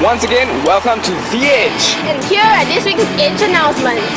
Once again, welcome to The Edge. And here are this week's Edge announcements.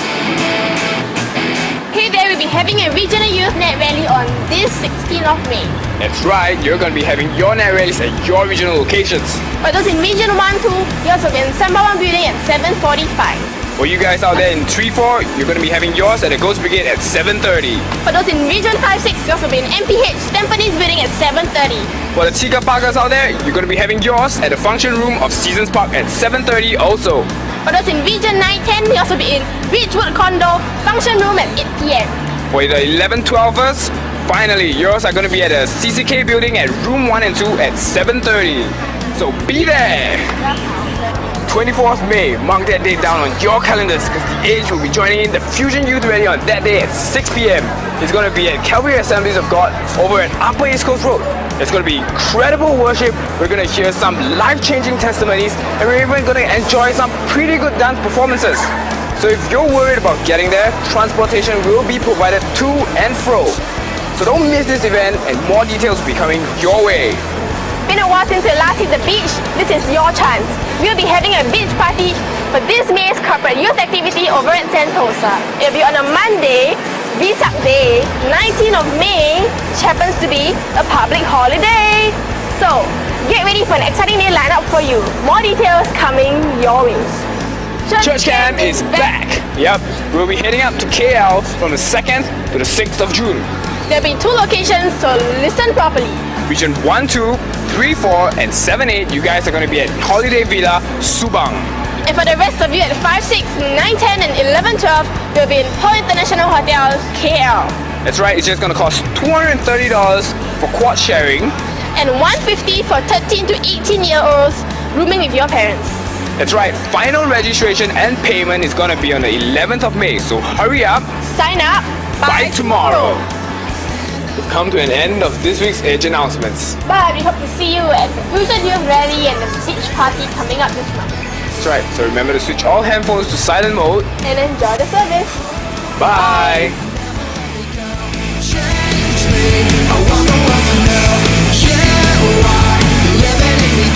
Hey there, we'll be having a regional youth net rally on this 16th of May. That's right, you're going to be having your net rallies at your regional locations. For those in Region 1-2, yours will be in Sembawang Building at 7:45. For you guys out there in 3-4, you're going to be having yours at the Ghost Brigade at 7:30. For those in Region 5-6, yours will be in MPH Tampines Building at 7:30. For the Chica Parkers out there, you're going to be having yours at the function room of Seasons Park at 7:30 also. For those in Region 9-10, yours will be in Ridgewood Condo Function Room at 8 p.m. For the 11-12ers, finally, yours are going to be at the CCK Building at room 1 and 2 at 7:30. So be there! 24th May, mark that date down on your calendars because The Edge will be joining in the Fusion Youth Rally on that day at 6 p.m. It's going to be at Calvary Assemblies of God over at Upper East Coast Road. It's going to be incredible worship, we're going to hear some life-changing testimonies, and we're even going to enjoy some pretty good dance performances. So if you're worried about getting there, transportation will be provided to and fro. So don't miss this event, and more details will be coming your way. Been a while since you last hit the beach, this is your chance. We'll be having a beach party for this May's corporate youth activity over at Sentosa. It'll be on a Monday, Vesak Day, 19th of May, which happens to be a public holiday. So, get ready for an exciting day lineup for you. More details coming your way. Church Camp is back! Yep, we'll be heading up to KL from the 2nd to the 6th of June. There'll be 2 locations, so listen properly. Region 1, 2, 3, 4, and 7, 8, you guys are going to be at Holiday Villa, Subang. And for the rest of you at 5, 6, 9, 10, and 11, 12, we'll be in Pearl International Hotels, KL. That's right, it's just going to cost $230 for quad sharing. And $150 for 13 to 18-year-olds rooming with your parents. That's right, final registration and payment is going to be on the 11th of May, so hurry up. Sign up By tomorrow. We've come to an end of this week's Edge announcements. But we hope to see you at the Fusion Youth Rally and the beach party coming up this month. That's right, so remember to switch all handphones to silent mode. And enjoy the service. Bye. Change me, I want the world to know. Yeah, why? Living in the